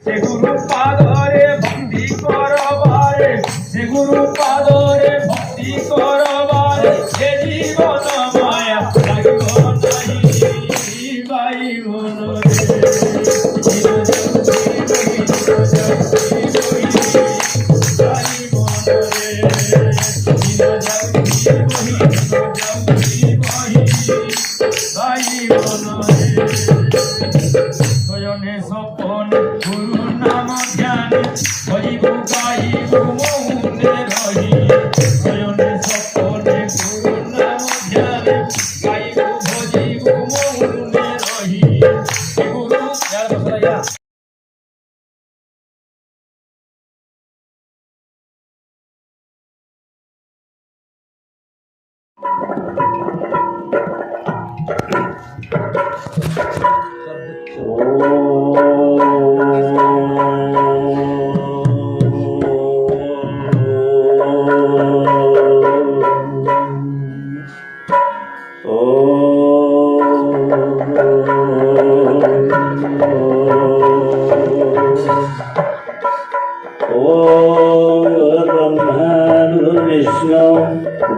সে গুরু পাদরে ভক্তি করবারে, সে গুরু পাদরে ভক্তি করবারে, সে জীবন মায়া লাগিব নাহি পাইব শয়নে সপন গুরু নাম ধ্যান হরিব গাইব মৌনে রহি, শয়নে সপনে গুরু নাম ধ্যান গাইব ভজিব মৌনে রহি। গুরু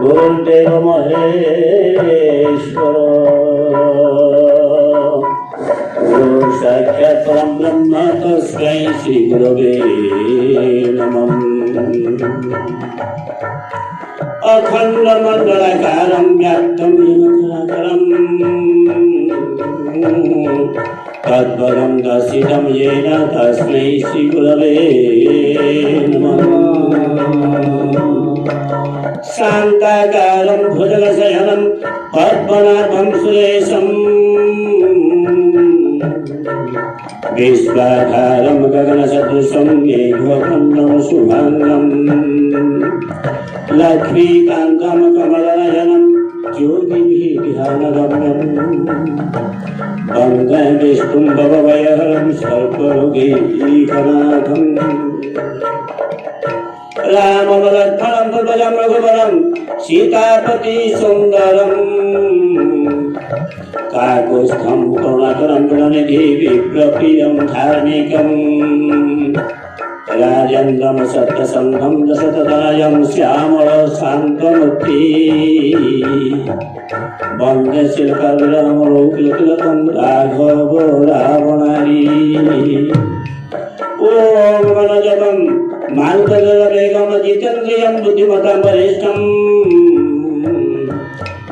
गुरुदेव महेश्वर गुरु साक्षात् परं ब्रह्म तस्मै श्री गुरवे नमः। अखंड मंडलाकारं व्याप्तं येन तत्परं दर्शितं येन तस्मै श्री गुरवे नमः। शान्ताकारं भुजगशयनं पद्मनाभं सुरेशं विश्वाधारं गगनसदृशं मेघवर्णं शुभाङ्गं लक्ष्मीकान्तं कमलनयनं योगिभिर्ध्यानगम्यं वन्दे विष्णुं भवभयहरं सर्वरोगैकनाथं। रामवरद्भरं पूर्वजं रघुवरं सीतापति सुन्दरं काकुस्थं करुणाकरं गुणनिधि विप्रप्रियं धार्मिकं राजेन्द्रं सत्यसन्धं दशरथराजं श्यामलं शान्तमूर्ति वन्दे श्रीरामलोकतिलकं राघव रावणारी। ॐ मनोजवं मारुतवेगं जितेन्द्रियं बुद्धिमतां वरिष्ठं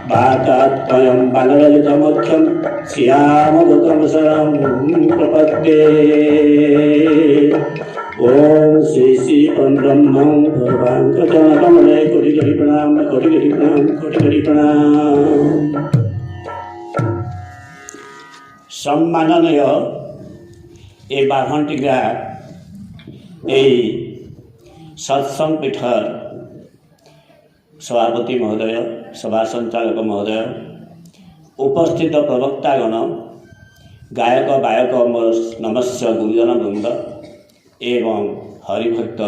वातात्मयं बालललितमुख्यं श्यामदूतं शरणं प्रपद्ये। ॐ श्री श्री परब्रह्मं भगवान् चरणकमले कोटि कोटि प्रणाम, कोटि कोटि प्रणाम, कोटि कोटि प्रणाम। सम्माननीय ए बाघंटिग्रा सत्संग पीठर सभापति महोदय, सभा संचालक महोदय, उपस्थित प्रवक्तागण, गायक बायक मोर नमस्य गुरुजन वृंद एवं हरिभक्त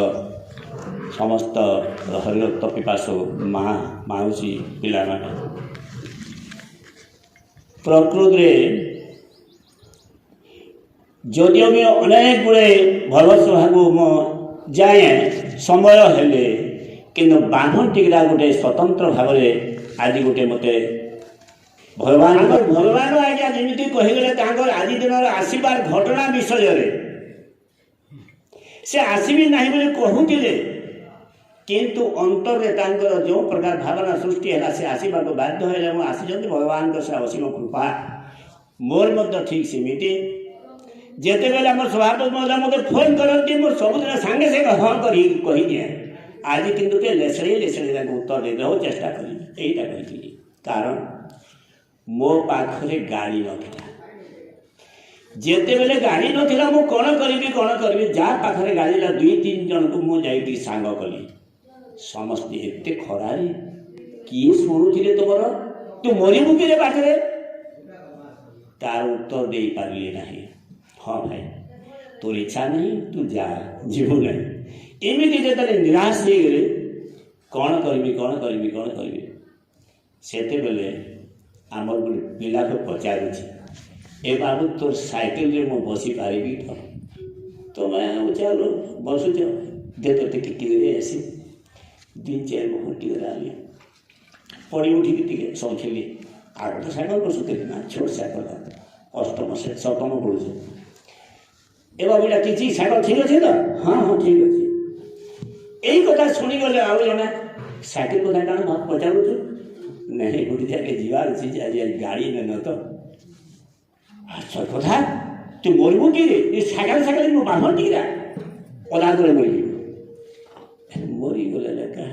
समस्त हरिभक्त पिपासु माँ माउसी पिला प्रकृति जदिओ भी अनेक गुड़े भगवत सभा को जाए समय हेले किंतु बाघंटिग्रा गोटे स्वतंत्र भाव आज गोटे मत भगवान आज्ञा जमी कहीगले आज दिन आसबार घटना विषय से आसबि ना कहते किंतु अंतर जो प्रकार भावना सृष्टि है से आसवा को बाध्य है आसी भगवान से असीम कृपा मोर मत ठीक सेमती जिते बेले आम सभापति महोदय मत फोन करती मोर सबुदिन सांगे सांगे हाँ कहीदिए आज किंतु लेसड़े लेसड़े उत्तर दे चेष्टा करी कही कारण मो पाखरे गाड़ी नथिला जिते बेले गाड़ी नथिला मु कौन करी जहाँ पाखरे गाड़ी ला 2-3 जन को मुझे सांग कली समस्ते एते खरारे किए शुणुले तुम तू मरबू कि पाखे तार उत्तर दे पारे ना हाँ भाई तोर इच्छा नहीं तू जा जीव नहीं एमती जो निराश हो गले कौन करी से बेले आमर गोटे पिला को पचार ए बाबू तोर साइकेल रे मो बसी पारि तो ତୁମେ ଚାଲ ବସୁଛ ଦେ ତୋତେ କିଏ ଆସି 2-4 ଘଣ୍ଟି ଗଲାଲି ପଡ଼ି ଉଠିକି ଟିକେ ଶୋଇଥିଲି ଆଉ ଗୋଟେ ସାଇକେଲ ବସୁଥିଲି ନା ଛୋଟ ସାଇକେଲ ଅଷ୍ଟମ ସପ୍ତମ ପଢ଼ୁଛି ଏ ବାବୁଟା କିଛି ସାଇକେଲ ଠିକ୍ ଅଛି ତ ହଁ ଠିକ୍ ଅଛି ଏଇ କଥା ଶୁଣିଗଲେ ଆଉ ଜଣେ ସାଇକେଲ କଥା କାରଣ ପଚାରୁଛୁ ନାଇଁ ଗୋଟେ ଜାଗାରେ ଯିବାର ଅଛି ଯେ ଆଜି ଗାଡ଼ି ନେନ ତ ଆଚ୍ଛା କଥା ତୁ ମରିବୁ କି ଏ ସାଇକେଲ ମୁଁ ବାହନ ଟିକିରା ଅଧା করে ମରିଗଲେ ଲେଖା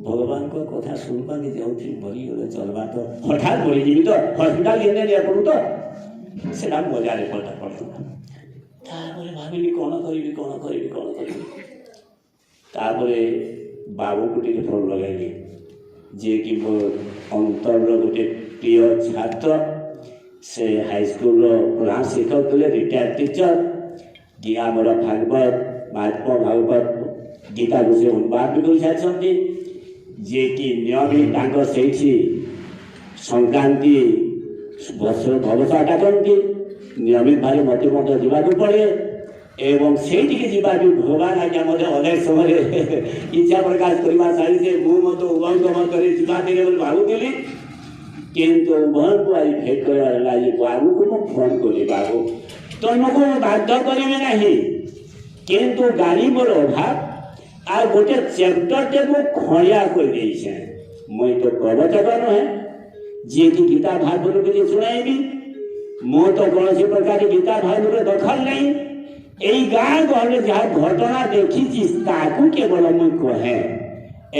ଭଗବାନଙ୍କ କଥା ଶୁଣିବାକେ ଯାଉଥିଲି ମରିଗଲେ ଚଲବା ତ ହଠାତ୍ ମରିଯିବି ତ ହସ୍ପିଟାଲ ନେଇ ପଡ଼ୁ ତ ସେଟା ମଜାରେ ପଳଟା ପଡ଼ିଥିଲା ତାପରେ ଭାବିଲି କ'ଣ କରିବି ତାପରେ ବାବୁକୁ ଟିକେ ଫୋନ୍ ଲଗାଇଲି ଯିଏକି ମୋ ଅନ୍ତରର ଗୋଟେ ପ୍ରିୟ ଛାତ୍ର ସେ ହାଇସ୍କୁଲର ପ୍ରଧାନ ଶିକ୍ଷକ ଥିଲେ ରିଟାୟାର୍ଡ ଟିଚର ଯିଏ ଆମର ଭାଗବତ ମହାତ୍ମା ଭାଗବତ ଗୀତାକୁ ସେ ଅନୁବାଦ ବି କରିସାରିଛନ୍ତି ଯିଏକି ନିୟମିତ ତାଙ୍କ ସେଇଠି ସଂକ୍ରାନ୍ତି ଭବସା ଡାକନ୍ତି ନିୟମିତ ଭାବେ ମୋତେ ମଧ୍ୟ ଯିବାକୁ ପଡ଼େ ଏବଂ ସେଇଠିକି ଯିବା ବି ଭଗବାନ ଆଜ୍ଞା ମୋତେ ଅନେକ ସମୟରେ ଇଚ୍ଛା ପ୍ରକାଶ କରିବା ସାରିଛେ ମୁଁ ମଧ୍ୟ ଉଭୟଙ୍କ ମଧ୍ୟରେ ଯିବା ଦିନେ ବୋଲି ଭାବୁଥିଲି କିନ୍ତୁ ଉଭୟଙ୍କୁ ଆଜି ଭେଟ କରିବାର ହେଲା ଯେ ବାବୁକୁ ମୁଁ ଫୋନ୍ କଲି ବାବୁ ତୁମକୁ ମୁଁ ବାଧ୍ୟ କରିବି ନାହିଁ କିନ୍ତୁ ଗାଡ଼ି ମୋର ଅଭାବ ଆଉ ଗୋଟେ ଚ୍ୟାପ୍ଟରଟେ ମୁଁ ଖଣିଆ କରିଦେଇଛେ ମୁଇଁ ତ ପ୍ରବଚକ ନୁହେଁ ଯିଏକି ଗୀତା ଭାଗବତ କିଛି ଶୁଣାଇବି ମୁଁ ତ କୌଣସି ପ୍ରକାର ଗୀତା ଭାଗବତ ଦଖଲ ନାହିଁ এই ଗାଁ ଗହଳିରେ ଯାହା ଘଟଣା ଦେଖିଛି ତାକୁ କେବଳ ମୁଁ କହେ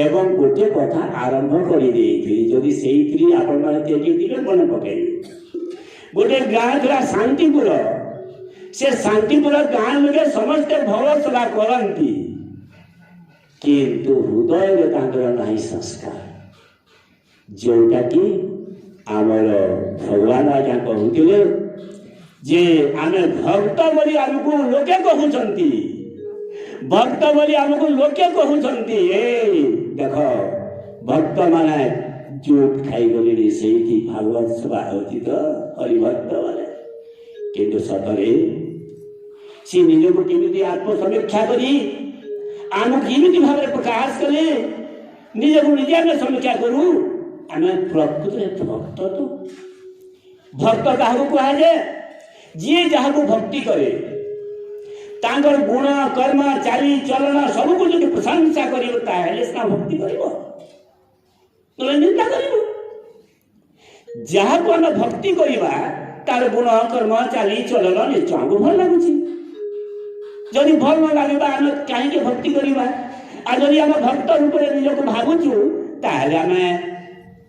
ଏବଂ ଗୋଟେ କଥା ଆରମ୍ଭ କରିଦେଇଥିଲି ଯଦି ସେଇଥିରେ ଆପଣମାନେ ଦେଖିଥିବେ ମନେ ପକାଇବେ ଗୋଟେ ଗାଁ ଥିଲା ଶାନ୍ତିପୁର ସେ ଶାନ୍ତିପୁର ଗାଁ ଲୋକେ ସମସ୍ତେ ଭଲ ସେବା କରନ୍ତି କିନ୍ତୁ ହୃଦୟରେ ତାଙ୍କର ନାହିଁ ସଂସ୍କାର ଯେଉଁଟାକି ଆମର ଭଗବାନ ଆଜ୍ଞା କହୁଥିଲେ ଯେ ଆମେ ଭକ୍ତ ବୋଲି ଆମକୁ ଲୋକେ କହୁଛନ୍ତି ଏ ଦେଖ ଭକ୍ତମାନେ ଚୁପ୍ ଖାଇଗଲେଣି ସେଇଠି ଭାଗବତ ସଭା ହେଉଛି ତ ହରିଭକ୍ତ ମାନେ କିନ୍ତୁ ସତରେ ସେ ନିଜକୁ କେମିତି ଆତ୍ମସମୀକ୍ଷା କରି ଆମକୁ କେମିତି ଭାବରେ ପ୍ରକାଶ କଲେ ନିଜକୁ ନିଜେ ଆମେ ସମୀକ୍ଷା କରୁ ଆମେ ପ୍ରକୃତରେ ଭକ୍ତ ତ ଭକ୍ତ କାହାକୁ କୁହାଯାଏ ଯିଏ ଯାହାକୁ ଭକ୍ତି କରେ ତାଙ୍କର ଗୁଣ କର୍ମ ଚାଲି ଚଳନ ସବୁକୁ ଯଦି ପ୍ରଶଂସା କରିବ ତାହେଲେ ସିନା ଭକ୍ତି କରିବ ନହେଲେ ନିନ୍ଦା କରିବ ଯାହାକୁ ଆମେ ଭକ୍ତି କରିବା ତାର ଗୁଣ କର୍ମ ଚାଲି ଚଳନ ନିଶ୍ଚୟ ଆମକୁ ଭଲ ଲାଗୁଛି ଯଦି ଭଲ ନ ଲାଗିବା ଆମେ କାହିଁକି ଭକ୍ତି କରିବା ଆଉ ଯଦି ଆମେ ଭକ୍ତ ରୂପରେ ନିଜକୁ ଭାବୁଛୁ ତାହେଲେ ଆମେ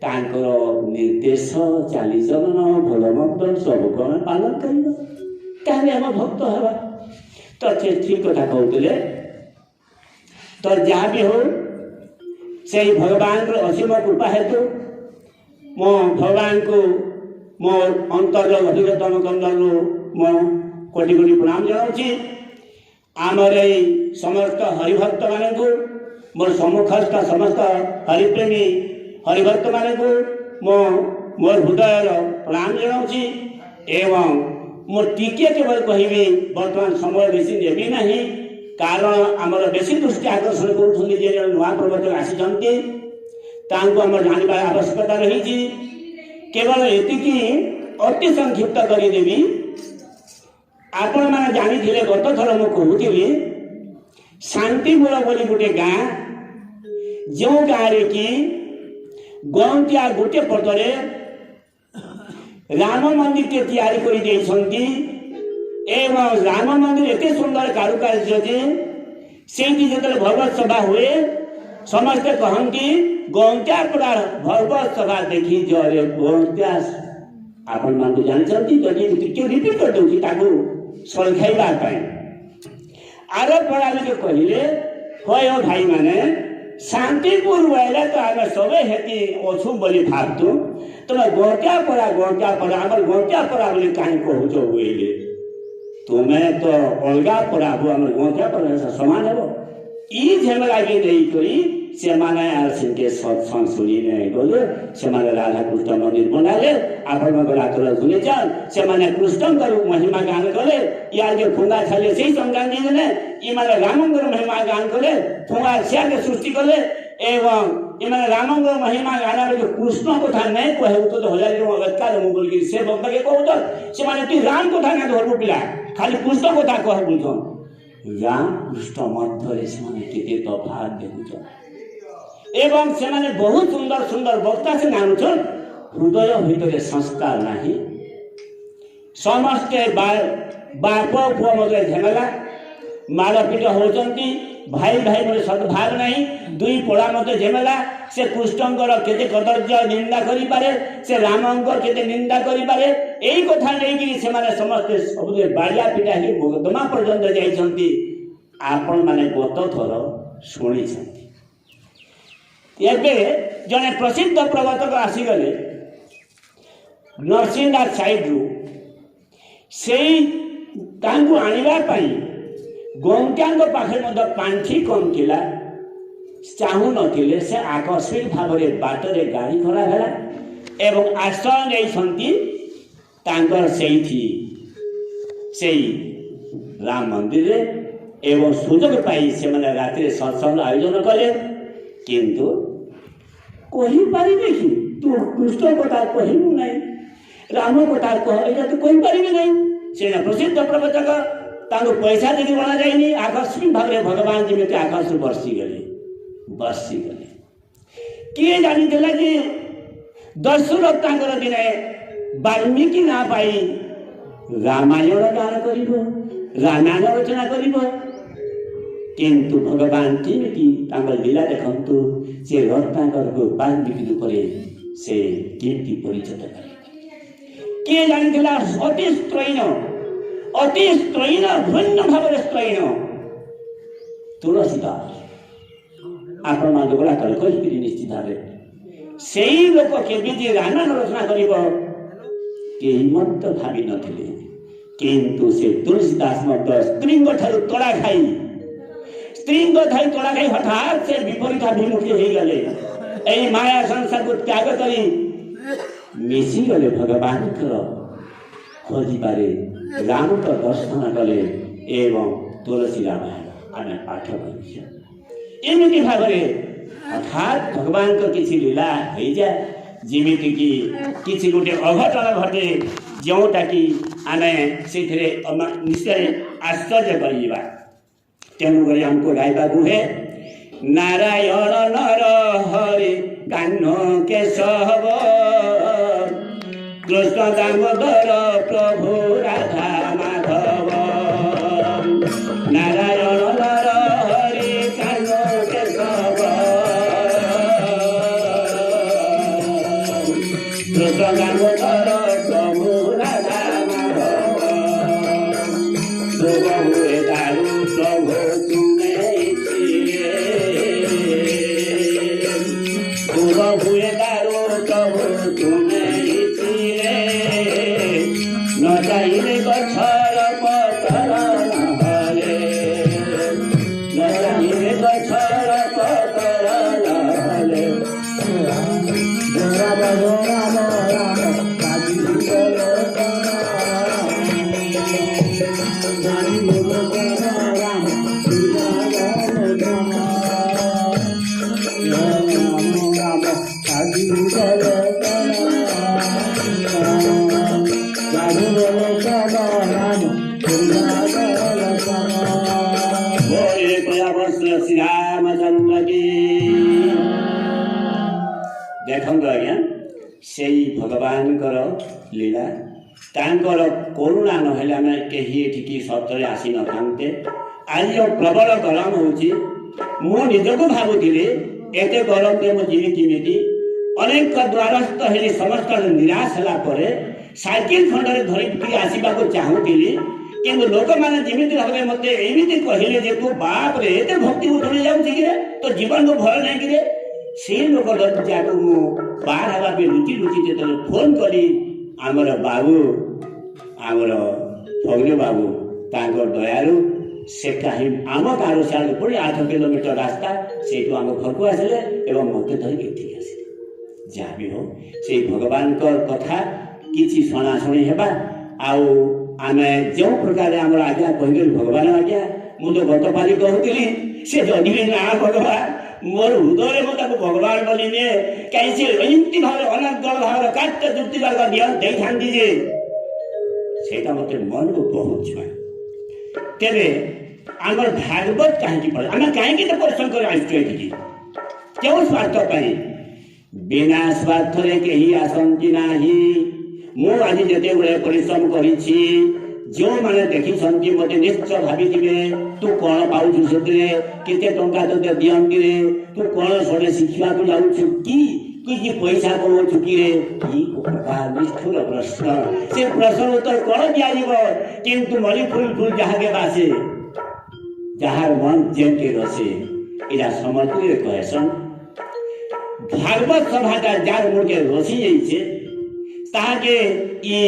ତାଙ୍କର ନିର୍ଦ୍ଦେଶ ଚାଲିଚଳନ ଭଲ ମନ୍ଦ ସବୁକୁ ଆମେ ପାଳନ କରିବା ତାହେଲେ ଆମ ଭକ୍ତ ହେବା ତ ସେ ଠିକ୍ କଥା କହୁଥିଲେ ତ ଯାହା ବି ହଉ ସେଇ ଭଗବାନଙ୍କର ଅସୀମ କୃପା ହେତୁ ମୁଁ ଭଗବାନଙ୍କୁ ମୋ ଅନ୍ତର ଗଭୀରତମ କନ୍ଦରରୁ ମୁଁ କୋଟି କୋଟି ପ୍ରଣାମ ଜଣାଉଛି ଆମର ଏଇ ସମସ୍ତ ହରିଭକ୍ତମାନଙ୍କୁ ମୋର ସମ୍ମୁଖସ୍ଥ ସମସ୍ତ ହରିପ୍ରେମୀ ହରିଭକ୍ତମାନଙ୍କୁ ମୁଁ ମୋର ହୃଦୟର ପ୍ରଣାମ ଜଣାଉଛି ଏବଂ ମୁଁ ଟିକିଏ କେବଳ କହିବି ବର୍ତ୍ତମାନ ସମୟ ବେଶୀ ନେବି ନାହିଁ କାରଣ ଆମର ବେଶୀ ଦୃଷ୍ଟି ଆକର୍ଷଣ କରୁଛନ୍ତି ଯେ ଜଣେ ନୂଆ ପ୍ରବଚକ ଆସିଛନ୍ତି ତାଙ୍କୁ ଆମର ଜାଣିବାର ଆବଶ୍ୟକତା ରହିଛି କେବଳ ଏତିକି ଅତି ସଂକ୍ଷିପ୍ତ କରିଦେବି ଆପଣମାନେ ଜାଣିଥିଲେ ଗତ ଥର ମୁଁ କହୁଥିଲି ଶାନ୍ତିପୁର ବୋଲି ଗୋଟେ ଗାଁ ଯେଉଁ ଗାଁରେ କି ଗଅଁଟିଆ ଗୋଟିଏ ପଟରେ ରାମ ମନ୍ଦିରଟେ ତିଆରି କରିଦେଇଛନ୍ତି ଏବଂ ରାମ ମନ୍ଦିର ଏତେ ସୁନ୍ଦର କାରୁକାର୍ଯ୍ୟ ଯେ ସେଇଠି ଯେତେବେଳେ ଭଗବତ ସଭା ହୁଏ ସମସ୍ତେ କହନ୍ତି ଗଅଁଟିଆପଡ଼ା ଭଗବତ ସଭା ଦେଖି ଜରେ ଗଅଁଟିଆ ଆପଣମାନଙ୍କୁ ଜାଣିଛନ୍ତି ଯଦି ଟିକେ ରିପିଟ୍ କରିଦେଉଛି ତାକୁ ସଳଖାଇବା ପାଇଁ ଆର ପଡ଼ା ଲୋକେ କହିଲେ ହୟ ଭାଇମାନେ ଶାନ୍ତିପୁର ବୋଇଲେ ତ ଆମେ ସବେ ହେତି ଅଛୁ ବୋଲି ଭାବତୁ ତମେ ଗଅଁଟିଆପଡ଼ା ଆମର ଗଅଁଟିଆପଡ଼ା ବୋଲି କାହିଁ କହୁଛ ବୋଇଲେ ତୁମେ ତ ଅଲଗା ପଡ଼ା ଆମର ଗଅଁଟିଆପଡ଼ା ସମାନ ହେବ ଇ ଝେମେଲାକେ ନେଇକରି से सत्संग शुणी नहीं गले से राधाकृष्ण मंदिर बनाले आपण रात शुने से कृष्ण महिमा गान कले या फुंगा छाले से संज्ञान देने ये रामंगर महिमा गान कले फुंगा सियाके सृष्टि कले एवं ये रामंगर महिमा गान कृष्ण कथा नहीं कहे तो हजार बोल से भक्त के कहत से राम कथा ना धरबू पिला खाली कृष्ण कथा कह बुझन राम कृष्ण मध्य से तफात देखुन एवं से बहुत सुंदर सुंदर वक्ता से नानुछन हृदय भितर संस्कार नहीं समस्ते बाप पुआ मध्य झेमेला मारपीट होती भाई भाई मध्य सद्भाव नहीं दुई पोड़ा मध्य झेमेला से कृष्णकर केते कदर्य निंदा करि पारे से रामंकर केते निंदा करि पारे एई कथा लेकिन से माने समस्त सबुले बाड़िया पिटा ही मोकदमा पर्यंत जाइछंती आपण माने गत थर शुणी एबे जने प्रसिद्ध प्रवर्तक आसीगले नरसिंहनाथ साइड रु सेई तांकु आनिबा पई गौंट्यांग पाखे मध्य पांठी कम थिला चाहू नथिले से आकस्मिक भाव में बाटरे गाड़ी खराब है एवं आश्रय नहीं तांकर से राम मंदिर एवं सुजोग पाई से मैंने रात्रि सत्संग आयोजन कले किंतु कही पारे कि तू कृष्ण कथा कहू नहीं राम कथा कह ये तो कही पारे नहीं से प्रसिद्ध प्रवचक तांको पैसा देखी बना जाए आकस्मिक भाव में भगवान जमी आकाश बर्षी गले किए जानी कि दशरथ तांकर दिने वाल्मीकि ना पाई रामायण गान कर रामायण रचना कर किंतु भगवान केमिति लीला देखु से रत्नाकर को वाल्मीकि रूप से केमिति परिचित कर किए जानी अति स्त्रैण भिन्न भाव स्त्रैण तुलसीदास आपण मान गोला कर कहि निश्चित भाव से लोक केमिति रामायण रचना कर मत भावी नथिले किंतु से तुलसीदास मत स्त्रींग ठारू तोड़ा खाई हठात से विपरीताभिमुखी हो गले यही माया संसार को त्याग करी मिसी गले भगवान खोजारे राम का दर्शन कले एवं तुलसी रामायण आम पाठ करमि भाव हठात भगवान को किसी लीला हो जाए जिमिति कि किसी गोटे अघटन घटे जोटा कि आम से निश्चय आश्चर्य कर तेणुक हमको गाइबा है नारायण नर हरि कान्ह केशव कृष्ण दामोदर प्रभु राधा माधव नारायण नर हरि कान्ह केशव कृष्ण दामोदर प्रभु राधा माधव प्रभु दारू प्रभु हुए दारो प्रभु तुम्हें न चाहिए गछर पतर नहले न चाहिए गछर पतर नहले राम राम राम देखो आज्ञा से भगवान लीला तांकर करुणा नहेले आम कहीं सतरे आसी न थांते आज प्रबल गरम हो निजक भावुली एत गरम में मुझे किमिति अनेक द्वारस्थ हेली समस्त निराश है साइकिल खंडे धरिकी आसवा चाहूली कि लोक मैंने जमी भाव में मत एमती कहले जे तू बाप रे एत भक्ति को चली जाऊे तो जीवन को भय नहीं कि से लोक जाक बाहर हवा लुचि लुचि जो फोन करी आमर बाबू आमर फग्न बाबू तांकर दयालु से कहीं आम गाँव सियाड़े पड़े 8 किलोमीटर रास्ता से आम घर को आसिले एवं मत धरिक एठिक आसिले जहाँ भी हो से भगवान कथा किसी शुणाशुणी हेबा आमे जो प्रकार आम आज्ञा कहे भगवान आज्ञा मुझे गत पाली कहूली से जदि भी ना भगवान मोर हृदय मुझे भगवान बोली निए कहीं से एमती भाव अनर्गल भाव कार्य जुक्ति दे था मत मन को बहुत छुआ तेरे आम भागवत कहीं पढ़े आम कहीं तो परिश्रम कर आसुठी क्यों स्वार्थ बिना स्वार्थ कहीं आसती ना मु आज जिते गुड़े परिश्रम करी जो मैंने देखी मत निश्चय भावी तू कौन पाऊ से टंका ते दिखती तू कौन सड़े शिखा जाऊँ कि पैसा कमाऊ कि निष्ठुर प्रश्न से प्रश्न उत्तर कौन दिज्व किंतु मणि फुल फुल जहाँ बासे जार मन जेमके रसे इला समझ कहसन भागवत सभाटा जार मुझे रसी जाइए ताके ये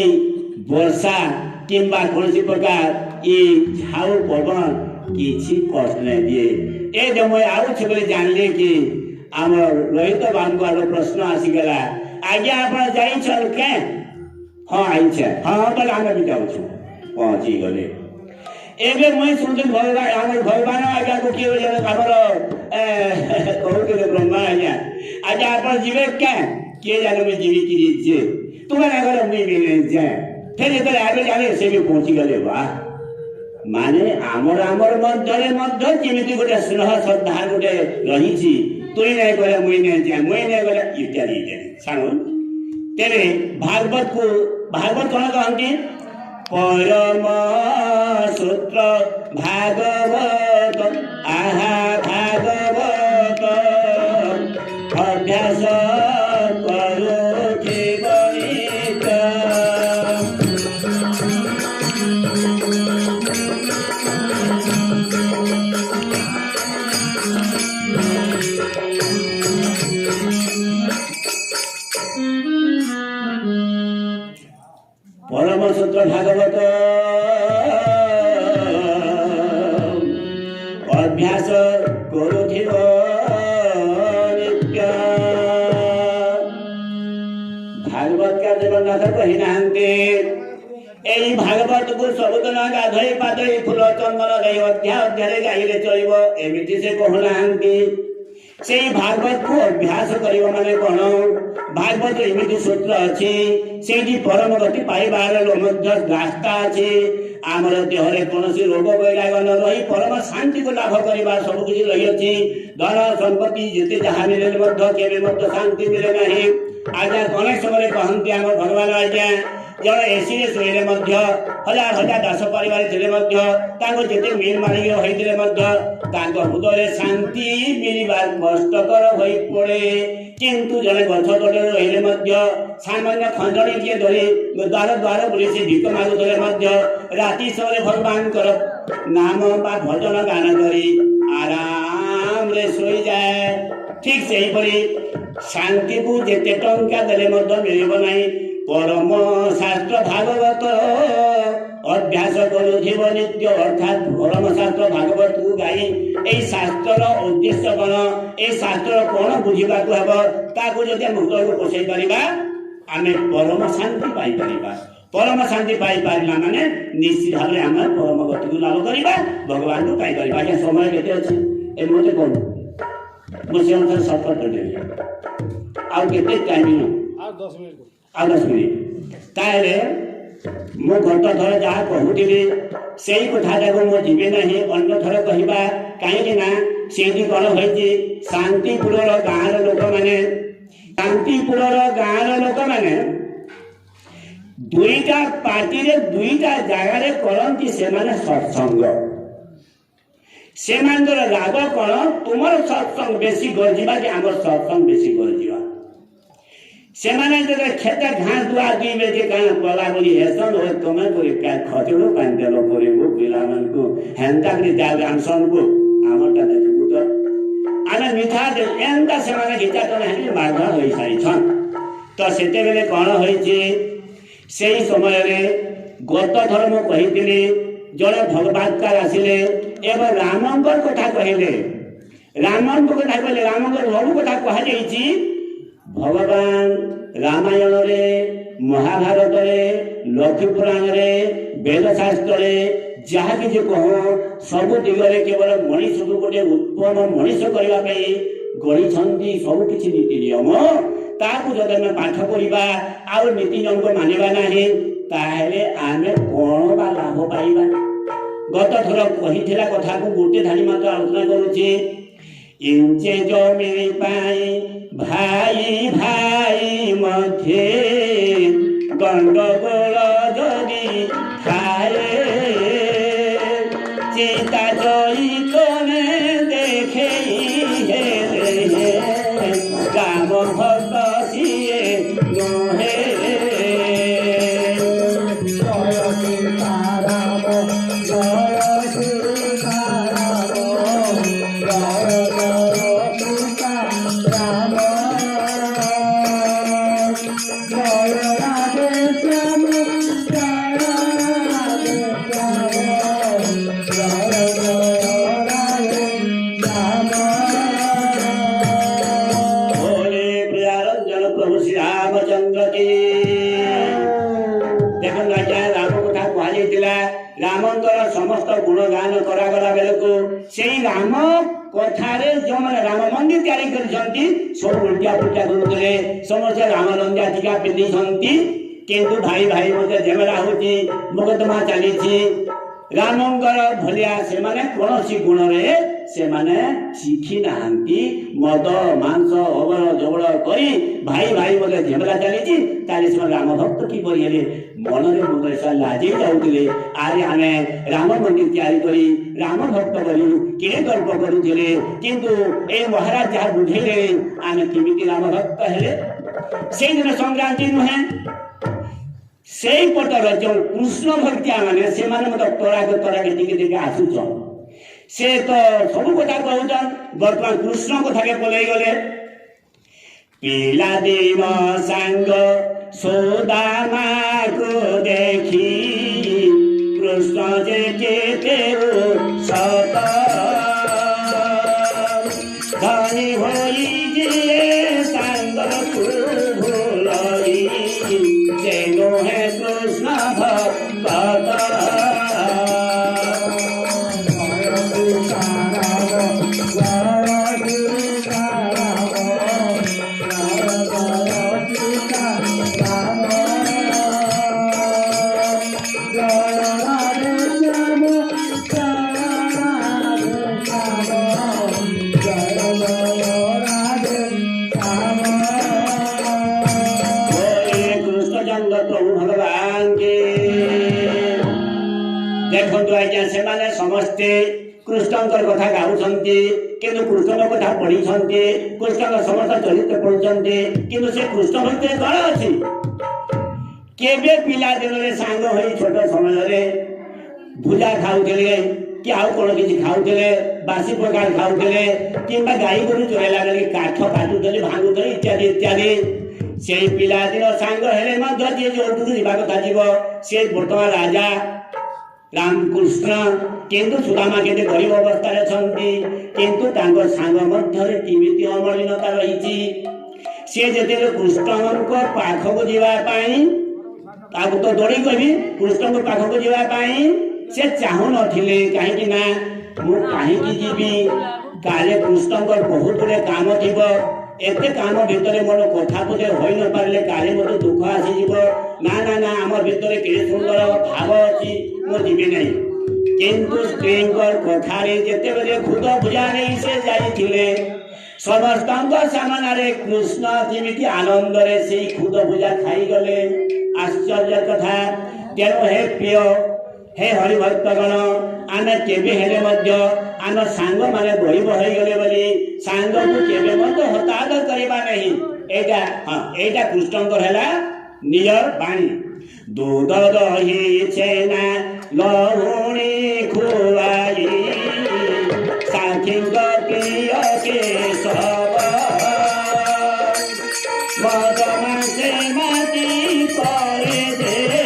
वर्षा किंबा कौन प्रकार ये झाऊ पवन किसी कष्ट नहीं दिए ए जो मैं आउे बोले जानले कि आम रोहित बाबू आड़ प्रश्न आसीगला आज्ञा आप जाइछन के हाँ आई हाँ बोले आम भी जाऊँ पहुँची गले एवं मुझे शुणुी भगवान आम भगवान आज्ञा को किए कहते ब्रह्मा आज्ञा आज्ञा आप जीवे क्या किए जाने मुझे जीवी की तुम्हारे घर मुझे भी जाए फिर जो आगे जाने से भी पहुंची गले वाह माने आमर आमर मध्य केमी गोटे स्नेह श्रद्धा गोटे रही तुई नहीं गले मुई नहीं जाए मुई नहीं गले इत्यादि इत्यादि साणु तेरे भागवत कौन कहती परम सूत्र भागवत आहा भागवत अभ्यास करो परमसूत्र भागवत अभ्यास करुथिब नित्य भागवत का जगन्नाथ कही नाहंते एई भागवत को सबदिन गाधई पाधई फूल चंदन दे अध्याय गाइले चलिब एमिति से कहनाहांती से भागवत को अभ्यास करिब माने कौन भागवत एमिति सूत्र अच्छी से परम गति पाइबार रास्ता अच्छी आमर देहरे कौन रोग वैराग न रही परम शांति को लाभ करवा सबकि रही धन संपत्ति जिते जहाँ मिले के शांति मिले ना आज्ञा अनेक समय कहते आम भगवान आज्ञा जन एसी शोले हजार हजार दास परिवार थे जिते मिल मारिक होते हृदय शांति मिलवार कष्टकर हो पड़े किंतु जड़े गछ तले रही सामान्य खंजणी किए धरी द्वार द्वार बुले से भिक मागुले राति समय भगवान नाम बा भजन गान करी आराम रे सोई जाए ठीक से शांति को जिते टंका देले मिल ना परम शास्त्र भागवत अभ्यास करुथिब नित्य अर्थात परम शास्त्र भागवत को गाई ए शास्त्र उद्देश्य कौन ए शास्त्र कौन बुझा हम ताकू जब हृदय को पोषे पारिबा आमे परम शांति पाई पारिबा परम शांति पाई पारिला माने निश्चित भाव आम परम गति को लाभ करवा भगवान को पाई पारिबा आज्ञा समय केते अछि ए मते कोन मो से अनुसार सर्टकट देबे आ केते टाइम आ 10 मिनिट ताले मो गत थर जहाँ कहूली से कथा को जीवे ना अन्न थर कहवा कहीं से कौन हो शांतिपुर गाँव लोक मैंने शांतिपुर गाँव लोक मैंने दुईटा पार्टी रे दुईटा जगार करती से सत्संग से राग कौन तुम सत्संग बेसी गरजा कि आम सत्संग बेसी गरजा से खेत घास दुआ दुईबे जे कहाँ पला बोली हेसन हो तुम खचड़ पानी तेल कर पिला को हेन्ता जानसन को आमटा देखू तो आम मिठा एंता से गीता तो बाधा हो सारी तो से कौन हो समय गत थर मुझे जड़े भगवान आसिले एवं रामंकर कथा कहले रामंकर कथा कहले रामंकर सब कथा कहुई भगवान रामायण रे महाभारत रे लक्ष्मी पुराण रे वेदशास्त्र रे जहाँ कि कह सब दिगरे केवल मनीष को गोटे उत्पन्न मनीष करने गढ़ी सब किसी नीति नियम ताकू जब आम पाठ पढ़ा आउ नीति नियम को मानवा ना ताहले आम कौन बा लाभ पाइबा गत थर कही कथा को गोटे धाड़ी मात्र आलोचना करुचे इंचे जमी पाई भाई भाई मध्य गंडगोल जदि खाए चिता जई कने देखे राम भक्त सिए नहे समस्त गुणगान करागला बेले को से राम कथारे जो मैंने राम मंदिर तैयारी कर सब उल्टा पुल्टा करुले समस्त राम लंगा टीका पिंधि किंतु भाई भाई मध्य झमेला होती मुकदमा चली रामंकर भलिया से माने कौन गुण रे से माने शिखी नांती मद मांस अबल जबल करी भाई भाई मध्य झमेला चली राम भक्त की मन में मुंडे लाजे जाऊे आरे आम राम मंदिर तैयारी करी राम भक्त करी किए गल्प करुले किंतु ए महाराज जहाँ बुझेले आम केमी राम भक्त हेले से दिन संक्रांति नुहे से पटर जो कृष्ण भक्तिया माने से तराके टिके आसुच से तो सब कथा कहन बर्तमान कृष्ण कथा के पलि गले पिला देव सांग सुदामा को देखी कृष्ण जे के सत धनी होई जे सांग को भूलई जेनो है कृष्ण भक्त समस्ते कृष्ण कथा गाँवती किंतु कृष्ण कथा पढ़ी कृष्ण समस्त चरित्र पढ़ुंटे किंतु से कृष्ण भक्त कौन अच्छी केबे पिला दिन में सांग हो छोट समय भुजा खाऊले कि आउ कौन किसी खाऊले बासी प्रकार खाऊले कि गाई गोरु चोरेला बेले काठ काटुले भांगुले इत्यादि इत्यादि से पिला दिन सांग हेले जी जोटू जावा कथा जीव से बर्तमान राजा रामकृष्ण किंतु सुदामा के गरीब अवस्था किंतु सांग मध्य केमिति अमलिनता रही सी जिते कृष्ण पाखक जावाई तो दौड़ी कवि कृष्ण पाखक जावाई से चाहू नथिले कहीं कहीं जीवी काले कृष्ण बहुत गुड़े काम थी एते काम भितर मोर कथा बोधे हो न पारे काले मत दुख आसीज ना ना ना आम भितर के सुंदर भाव अच्छी मो जीवी नहीं किंतु स्त्री कथारे जिते बेले खुद पूजा नहीं से जाइए समस्त सामने कृष्ण जमी आनंद से खुद पूजा खाई गले आश्चर्य कथा तेणु हे प्रिय हे हरिभक्तगण आम के आम सांग माने गरीब हो गले बोली सांग को केबे हताहत करवा नहीं एटा कृष्णकर है नियर बाणी दूध दही छेना लहुणी खुआई साखी प्रिय के सब मदमा से माती करे दे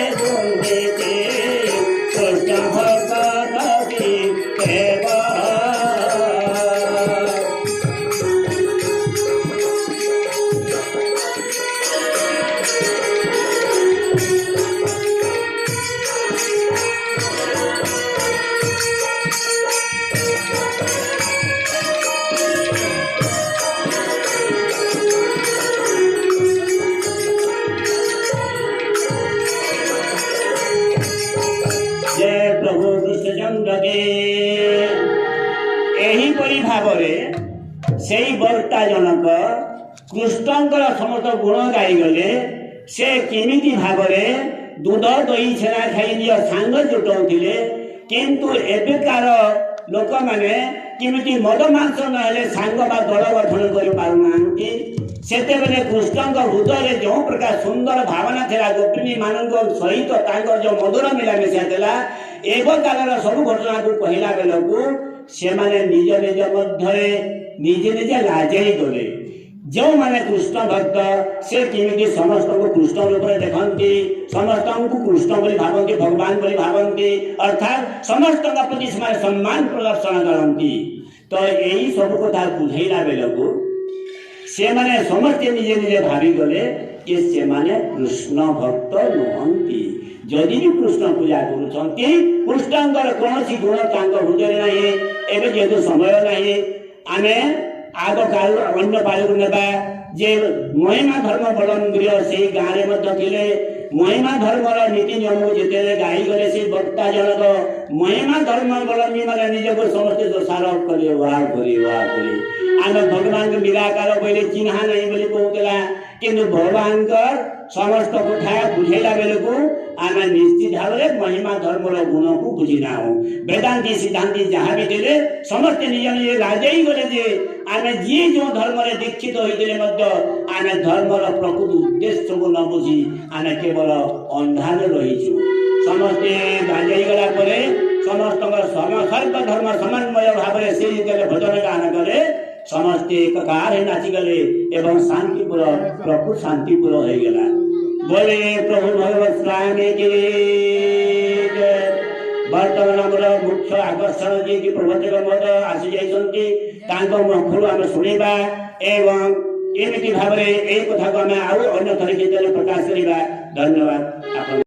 कृष्ण भक्त केवल ଏହିପରି ଭାବରେ ସେଇ ବକ୍ତା ଜଣକ କୃଷ୍ଣଙ୍କର ସମସ୍ତ ଗୁଣ ଗାଇଗଲେ। ସେ କେମିତି ଭାବରେ ଦୁଧ ଦହି ଛେନା ଖାଇ ନିଜ ସାଙ୍ଗ ଜୁଟାଉଥିଲେ, କିନ୍ତୁ ଏବେକାର ଲୋକମାନେ କେମିତି ମଦ ମାଂସ ନହେଲେ ସାଙ୍ଗ ବା ଦଳ ଗଠନ କରିପାରୁନାହାନ୍ତି। ସେତେବେଳେ କୃଷ୍ଣଙ୍କ ହୃଦୟରେ ଯେଉଁ ପ୍ରକାର ସୁନ୍ଦର ଭାବନା ଥିଲା, ଗୋପିନୀ ମାନଙ୍କ ସହିତ ତାଙ୍କର ଯେଉଁ ମଧୁର ମିଳାମିଶା ଥିଲା, ଏବେ କାଳର ସବୁ ଘଟଣାକୁ କହିଲା ବେଳକୁ ସେମାନେ ନିଜ ନିଜ ମଧ୍ୟରେ ନିଜେ ନିଜେ ଲାଜେଇ ଗଲେ। ଯେଉଁମାନେ କୃଷ୍ଣ ଭକ୍ତ ସେ କେମିତି ସମସ୍ତଙ୍କୁ କୃଷ୍ଣ ରୂପରେ ଦେଖନ୍ତି, ସମସ୍ତଙ୍କୁ କୃଷ୍ଣ ବୋଲି ଭାବନ୍ତି, ଭଗବାନ ବୋଲି ଭାବନ୍ତି, ଅର୍ଥାତ୍ ସମସ୍ତଙ୍କ ପ୍ରତି ସେମାନେ ସମ୍ମାନ ପ୍ରଦର୍ଶନ କରନ୍ତି। ତ ଏହି ସବୁ କଥା ବୁଝେଇଲା ବେଳକୁ ସେମାନେ ସମସ୍ତେ ନିଜେ ନିଜେ ଭାବିଗଲେ ଯେ ସେମାନେ କୃଷ୍ଣ ଭକ୍ତ ନୁହନ୍ତି। ଯଦି ବି କୃଷ୍ଣ ପୂଜା କରୁଛନ୍ତି, କୃଷ୍ଣଙ୍କର କୌଣସି ଗୁଣ ତାଙ୍କ ହୃଦୟରେ ନାହିଁ। ଏବେ ଯେହେତୁ ସମୟ ନାହିଁ, ଆମେ ଆଗ କାଳ ଅନ୍ୟ ପାଳକୁ ନେବା ଯେ ମହିମା ଧର୍ମ ବଳନ୍ଦୀୟ ସେଇ ଗାଁରେ ମଧ୍ୟ ଥିଲେ। ମହିମା ଧର୍ମର ନୀତି ନିୟମକୁ ଯେତେବେଳେ ଗାଇଗଲେ ସେ ବକ୍ତା ଜଣକ ମହିମା ଧର୍ମ ବଳନ୍ଦୀ ମାନେ ନିଜକୁ ସମସ୍ତେ ଦୋଷାରୋପ କଲେ। ୱାହା କରି ଆମେ ଭଗବାନଙ୍କୁ ନିରାକାର କହିଲେ ଚିହ୍ନା ନାହିଁ ବୋଲି କହୁଥିଲା, କିନ୍ତୁ ଭଗବାନଙ୍କର ସମସ୍ତ କଥା ବୁଝେଇଲା ବେଳକୁ ଆମେ ନିଶ୍ଚିତ ଭାବରେ ମହିମା ଧର୍ମର ଗୁଣକୁ ବୁଝିନାହୁଁ। ବେଦାନ୍ତୀ ସିଦ୍ଧାନ୍ତୀ ଯାହା ବି ଥିଲେ ସମସ୍ତେ ନିଜ ନିଜେ ଲାଜେଇ ଗଲେ ଯେ ଆମେ ଯିଏ ଯେଉଁ ଧର୍ମରେ ଦୀକ୍ଷିତ ହୋଇଥିଲେ ମଧ୍ୟ ଆମେ ଧର୍ମର ପ୍ରକୃତ ଉଦ୍ଦେଶ୍ୟକୁ ନ ବୁଝି ଆମେ କେବଳ ଅନ୍ଧାରରେ ରହିଛୁ। ସମସ୍ତେ ଲାଜେଇ ଗଲା ପରେ ସମସ୍ତଙ୍କର ସର୍ବ ଧର୍ମ ସମନ୍ୱୟ ଭାବରେ ସେ ଯେତେବେଳେ ଭଜନ ଗାନ କଲେ ସମସ୍ତେ ଏକକାର ନାଚିଗଲେ ଏବଂ ଶାନ୍ତିପୁର ପ୍ରକୃତ ଶାନ୍ତିପୁର ହୋଇଗଲା। ବୋଲେ ପ୍ରଭୁ ଭଗବତ ସ୍ୱାମୀ କି ବର୍ତ୍ତମାନ ଆମର ମୁଖ୍ୟ ଆକର୍ଷଣ ଯିଏକି ପ୍ରବଚକ ମଧ୍ୟ ଆସିଯାଇଛନ୍ତି, ତାଙ୍କ ମୁଖରୁ ଆମେ ଶୁଣିବା ଏବଂ ଏମିତି ଭାବରେ ଏଇ କଥାକୁ ଆମେ ଆଉ ଅନ୍ୟ ଥରେ କେତେବେଳେ ପ୍ରକାଶ କରିବା। ଧନ୍ୟବାଦ।